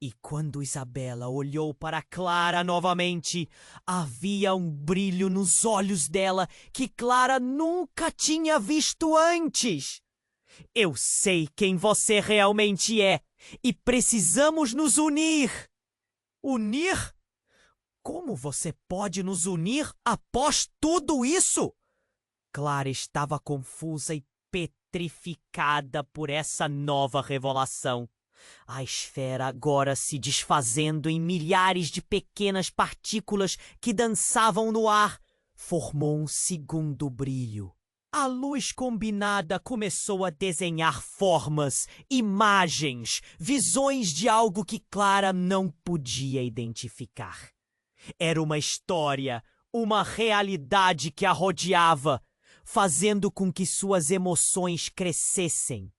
E quando Isabela olhou para Clara novamente, havia um brilho nos olhos dela que Clara nunca tinha visto antes. Eu sei quem você realmente é e precisamos nos unir. Unir? Como você pode nos unir após tudo isso? Clara estava confusa e petrificada por essa nova revelação. A esfera agora se desfazendo em milhares de pequenas partículas que dançavam no ar, formou um segundo brilho. A luz combinada começou a desenhar formas, imagens, visões de algo que Clara não podia identificar. Era uma história, uma realidade que a rodeava, fazendo com que suas emoções crescessem.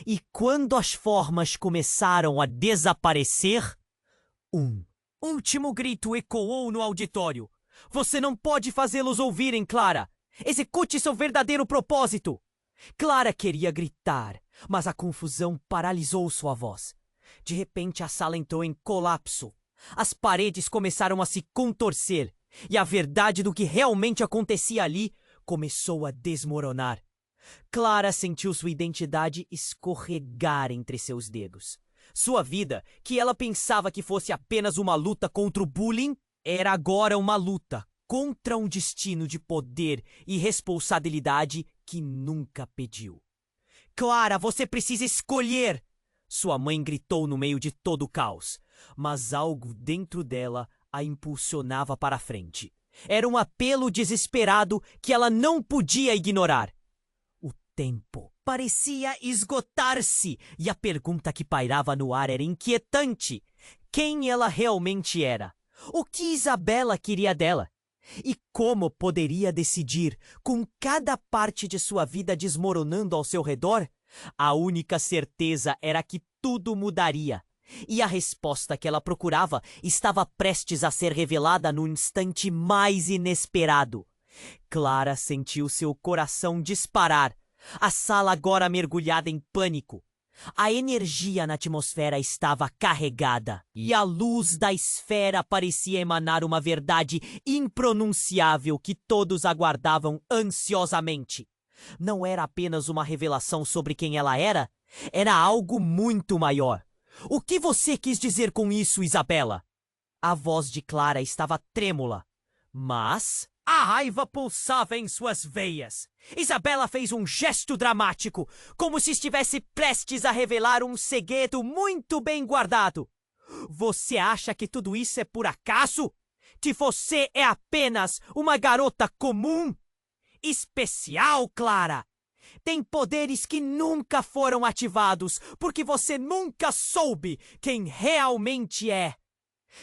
E quando as formas começaram a desaparecer, um último grito ecoou no auditório. Você não pode fazê-los ouvirem, Clara! Execute seu verdadeiro propósito! Clara queria gritar, mas a confusão paralisou sua voz. De repente, a sala entrou em colapso. As paredes começaram a se contorcer, e a verdade do que realmente acontecia ali começou a desmoronar. Clara sentiu sua identidade escorregar entre seus dedos. Sua vida, que ela pensava que fosse apenas uma luta contra o bullying, era agora uma luta contra um destino de poder e responsabilidade que nunca pediu. Clara, você precisa escolher! Sua mãe gritou no meio de todo o caos, mas algo dentro dela a impulsionava para a frente. Era um apelo desesperado que ela não podia ignorar. O tempo parecia esgotar-se e a pergunta que pairava no ar era inquietante. Quem ela realmente era? O que Isabela queria dela? E como poderia decidir, com cada parte de sua vida desmoronando ao seu redor? A única certeza era que tudo mudaria. E a resposta que ela procurava estava prestes a ser revelada no instante mais inesperado. Clara sentiu seu coração disparar. A sala agora mergulhada em pânico. A energia na atmosfera estava carregada, e a luz da esfera parecia emanar uma verdade impronunciável que todos aguardavam ansiosamente. Não era apenas uma revelação sobre quem ela era algo muito maior. O que você quis dizer com isso, Isabela? A voz de Clara estava trêmula, mas a raiva pulsava em suas veias. Isabela fez um gesto dramático, como se estivesse prestes a revelar um segredo muito bem guardado. Você acha que tudo isso é por acaso? Que você é apenas uma garota comum? Especial, Clara! Tem poderes que nunca foram ativados, porque você nunca soube quem realmente é.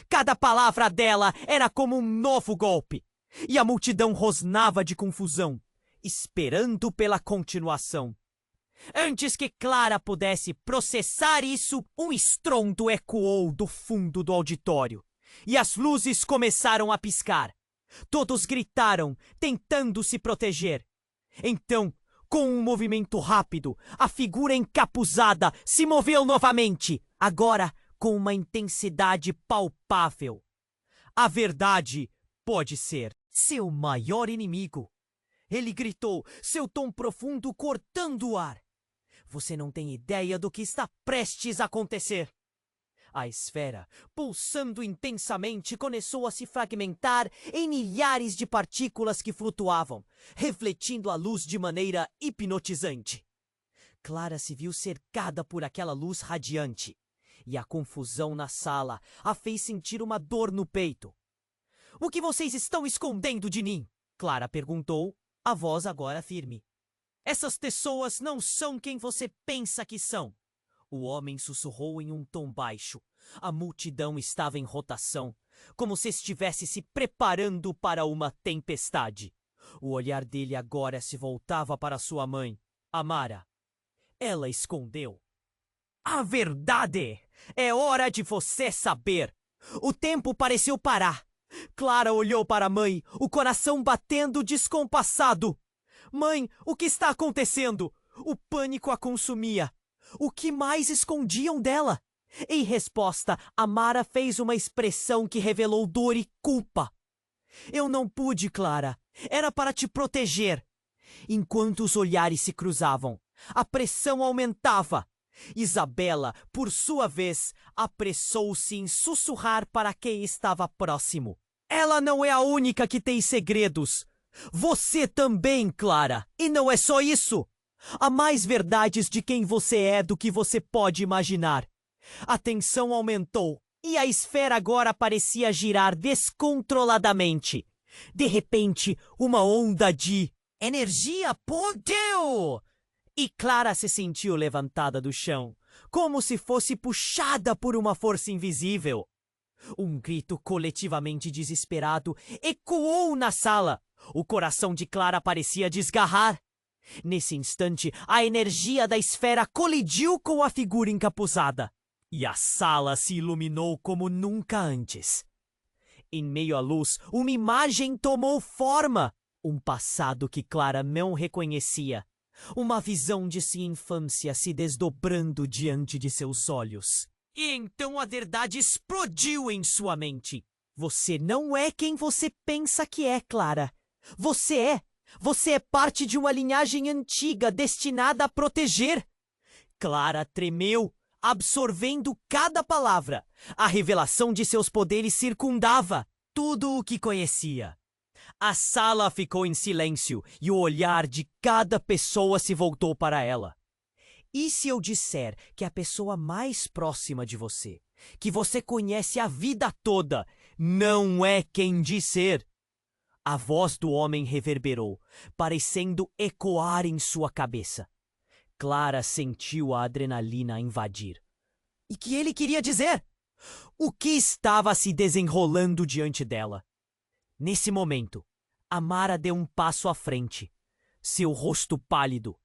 Cada palavra dela era como um novo golpe. E a multidão rosnava de confusão, esperando pela continuação. Antes que Clara pudesse processar isso, um estrondo ecoou do fundo do auditório, e as luzes começaram a piscar. Todos gritaram, tentando se proteger. Então, com um movimento rápido, a figura encapuzada se moveu novamente, agora com uma intensidade palpável. A verdade pode ser seu maior inimigo. Ele gritou, seu tom profundo cortando o ar. Você não tem ideia do que está prestes a acontecer. A esfera, pulsando intensamente, começou a se fragmentar em milhares de partículas que flutuavam, refletindo a luz de maneira hipnotizante. Clara se viu cercada por aquela luz radiante, e a confusão na sala a fez sentir uma dor no peito. O que vocês estão escondendo de mim? Clara perguntou, a voz agora firme. Essas pessoas não são quem você pensa que são. O homem sussurrou em um tom baixo. A multidão estava em rotação, como se estivesse se preparando para uma tempestade. O olhar dele agora se voltava para sua mãe, Amara. Ela escondeu. A verdade! É hora de você saber! O tempo pareceu parar. Clara olhou para a mãe, o coração batendo descompassado. Mãe, o que está acontecendo? O pânico a consumia. O que mais escondiam dela? Em resposta, Amara fez uma expressão que revelou dor e culpa. Eu não pude, Clara. Era para te proteger. Enquanto os olhares se cruzavam, a pressão aumentava. Isabela, por sua vez, apressou-se em sussurrar para quem estava próximo. Ela não é a única que tem segredos. Você também, Clara. E não é só isso. Há mais verdades de quem você é do que você pode imaginar. A tensão aumentou e a esfera agora parecia girar descontroladamente. De repente, uma onda de Energia poder! E Clara se sentiu levantada do chão, como se fosse puxada por uma força invisível. Um grito coletivamente desesperado ecoou na sala. O coração de Clara parecia desgarrar. Nesse instante, a energia da esfera colidiu com a figura encapuzada. E a sala se iluminou como nunca antes. Em meio à luz, uma imagem tomou forma. Um passado que Clara não reconhecia. Uma visão de sua infância se desdobrando diante de seus olhos. E então a verdade explodiu em sua mente. Você não é quem você pensa que é, Clara. Você é parte de uma linhagem antiga destinada a proteger. Clara tremeu, absorvendo cada palavra. A revelação de seus poderes circundava tudo o que conhecia. A sala ficou em silêncio e o olhar de cada pessoa se voltou para ela. E se eu disser que a pessoa mais próxima de você, que você conhece a vida toda, não é quem diz ser? A voz do homem reverberou, parecendo ecoar em sua cabeça. Clara sentiu a adrenalina invadir. E que ele queria dizer? O que estava se desenrolando diante dela? Nesse momento, Amara deu um passo à frente, seu rosto pálido.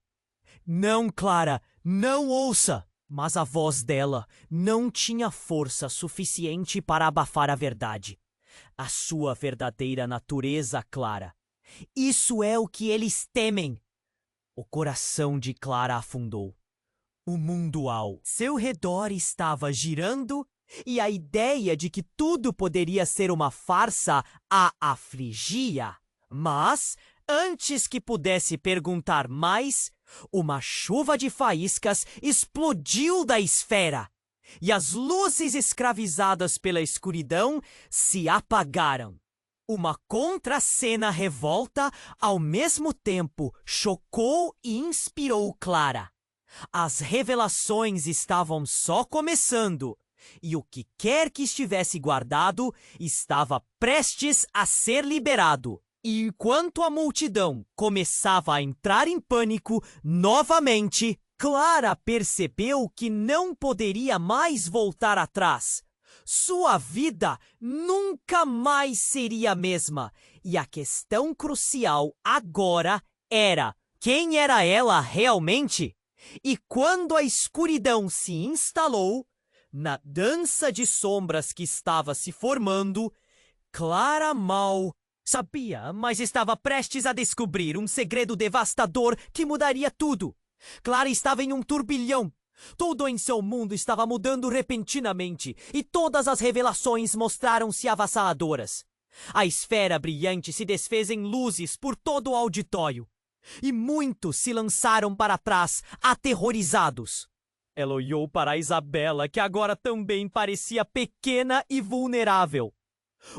Não, Clara, não ouça! Mas a voz dela não tinha força suficiente para abafar a verdade. A sua verdadeira natureza, Clara. Isso é o que eles temem. O coração de Clara afundou. O mundo ao seu redor estava girando e a ideia de que tudo poderia ser uma farsa a afligia. Mas, antes que pudesse perguntar mais, uma chuva de faíscas explodiu da esfera e as luzes escravizadas pela escuridão se apagaram. Uma contracena revolta, ao mesmo tempo, chocou e inspirou Clara. As revelações estavam só começando, e o que quer que estivesse guardado estava prestes a ser liberado. E enquanto a multidão começava a entrar em pânico novamente, Clara percebeu que não poderia mais voltar atrás. Sua vida nunca mais seria a mesma. E a questão crucial agora era: quem era ela realmente? E quando a escuridão se instalou, na dança de sombras que estava se formando, Clara mal sabia, mas estava prestes a descobrir um segredo devastador que mudaria tudo. Clara estava em um turbilhão. Tudo em seu mundo estava mudando repentinamente e todas as revelações mostraram-se avassaladoras. A esfera brilhante se desfez em luzes por todo o auditório e muitos se lançaram para trás, aterrorizados. Ela olhou para Isabela, que agora também parecia pequena e vulnerável.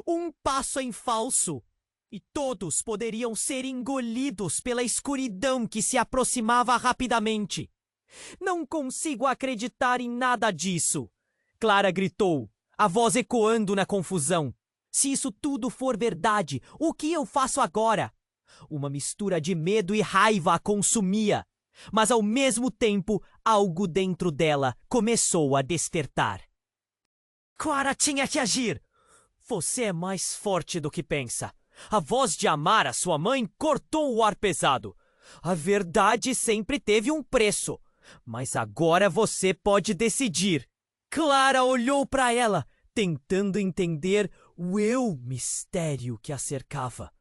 Um passo em falso e todos poderiam ser engolidos pela escuridão que se aproximava rapidamente. Não consigo acreditar em nada disso, Clara gritou, a voz ecoando na confusão. Se isso tudo for verdade, o que eu faço agora? Uma mistura de medo e raiva a consumia, mas ao mesmo tempo algo dentro dela começou a despertar. Clara tinha que agir! Você é mais forte do que pensa. A voz de Amara, sua mãe, cortou o ar pesado. A verdade sempre teve um preço. Mas agora você pode decidir. Clara olhou para ela, tentando entender o mistério que a cercava.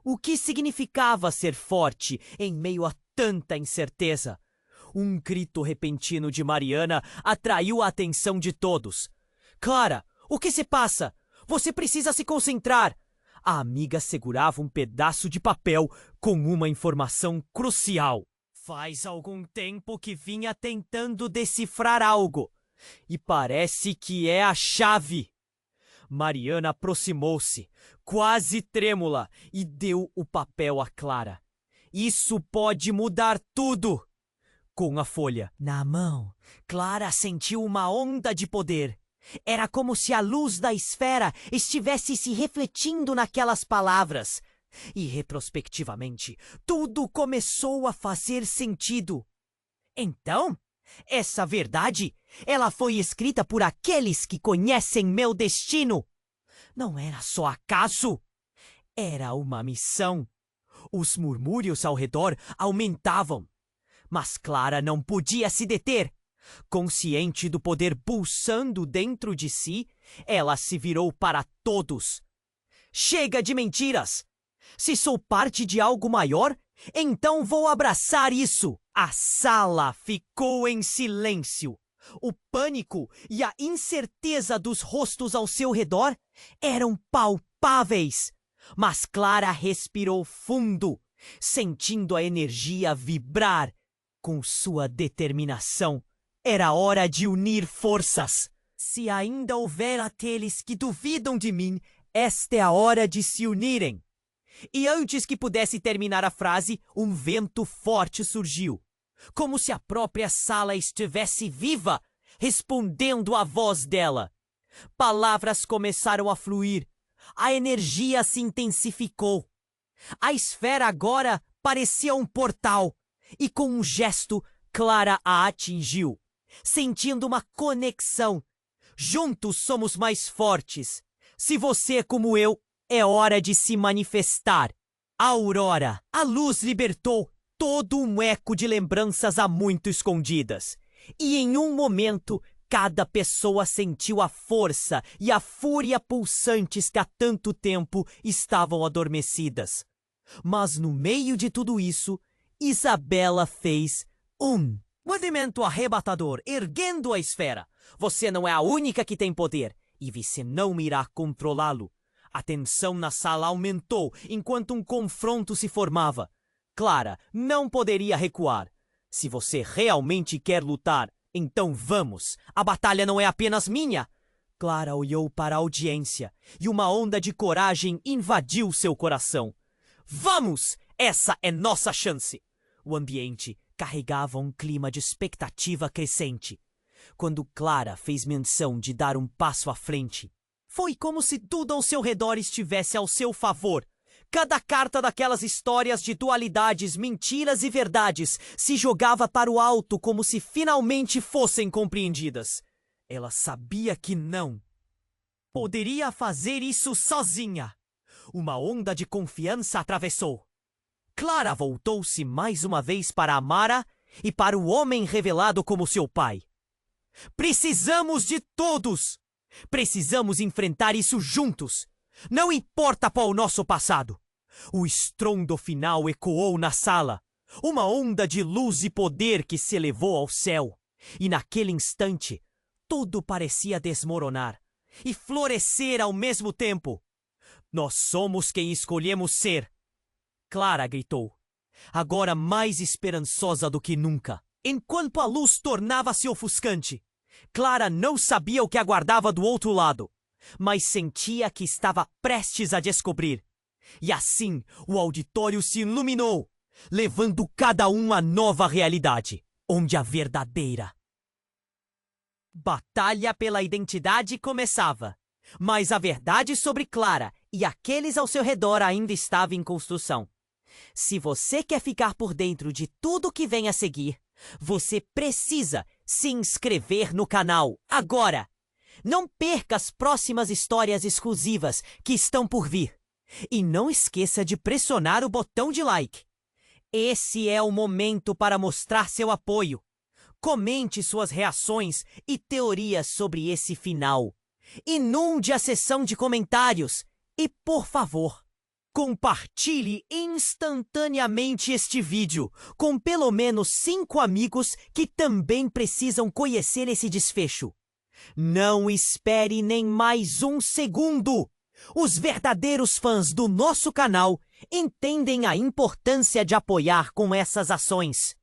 O que significava ser forte em meio a tanta incerteza? Um grito repentino de Mariana atraiu a atenção de todos. Clara, o que se passa? Você precisa se concentrar. A amiga segurava um pedaço de papel com uma informação crucial. Faz algum tempo que vinha tentando decifrar algo. E parece que é a chave. Mariana aproximou-se, quase trêmula, e deu o papel a Clara. Isso pode mudar tudo! Com a folha na mão, Clara sentiu uma onda de poder. Era como se a luz da esfera estivesse se refletindo naquelas palavras. E retrospectivamente, tudo começou a fazer sentido. Então, essa verdade, ela foi escrita por aqueles que conhecem meu destino. Não era só acaso. Era uma missão. Os murmúrios ao redor aumentavam. Mas Clara não podia se deter. Consciente do poder pulsando dentro de si, ela se virou para todos. Chega de mentiras! Se sou parte de algo maior, então vou abraçar isso. A sala ficou em silêncio. O pânico e a incerteza dos rostos ao seu redor eram palpáveis. Mas Clara respirou fundo, sentindo a energia vibrar. Com sua determinação, era hora de unir forças. Se ainda houver aqueles que duvidam de mim, esta é a hora de se unirem. E antes que pudesse terminar a frase, um vento forte surgiu, como se a própria sala estivesse viva, respondendo à voz dela. Palavras começaram a fluir. A energia se intensificou. A esfera agora parecia um portal, e com um gesto, Clara a atingiu, sentindo uma conexão. Juntos somos mais fortes. Se você é como eu, é hora de se manifestar. A aurora, a luz libertou todo um eco de lembranças há muito escondidas. E em um momento, cada pessoa sentiu a força e a fúria pulsantes que há tanto tempo estavam adormecidas. Mas no meio de tudo isso, Isabela fez um movimento arrebatador, erguendo a esfera. Você não é a única que tem poder, e você não irá controlá-lo. A tensão na sala aumentou enquanto um confronto se formava. Clara não poderia recuar. Se você realmente quer lutar, então vamos. A batalha não é apenas minha. Clara olhou para a audiência e uma onda de coragem invadiu seu coração. Vamos! Essa é nossa chance! O ambiente carregava um clima de expectativa crescente. Quando Clara fez menção de dar um passo à frente, foi como se tudo ao seu redor estivesse ao seu favor. Cada carta daquelas histórias de dualidades, mentiras e verdades se jogava para o alto como se finalmente fossem compreendidas. Ela sabia que não poderia fazer isso sozinha. Uma onda de confiança atravessou. Clara voltou-se mais uma vez para Amara e para o homem revelado como seu pai. Precisamos de todos! Precisamos enfrentar isso juntos. Não importa qual o nosso passado. O estrondo final ecoou na sala. Uma onda de luz e poder que se elevou ao céu. E naquele instante, tudo parecia desmoronar e florescer ao mesmo tempo. Nós somos quem escolhemos ser. Clara gritou, agora mais esperançosa do que nunca. Enquanto a luz tornava-se ofuscante, Clara não sabia o que aguardava do outro lado, mas sentia que estava prestes a descobrir. E assim, o auditório se iluminou, levando cada um a nova realidade, onde a verdadeira batalha pela identidade começava. Mas a verdade sobre Clara e aqueles ao seu redor ainda estava em construção. Se você quer ficar por dentro de tudo que vem a seguir, você precisa se inscrever no canal agora. Não perca as próximas histórias exclusivas que estão por vir. E não esqueça de pressionar o botão de like. Esse é o momento para mostrar seu apoio. Comente suas reações e teorias sobre esse final. Inunde a seção de comentários e, por favor, compartilhe instantaneamente este vídeo com pelo menos 5 amigos que também precisam conhecer esse desfecho. Não espere nem mais um segundo! Os verdadeiros fãs do nosso canal entendem a importância de apoiar com essas ações.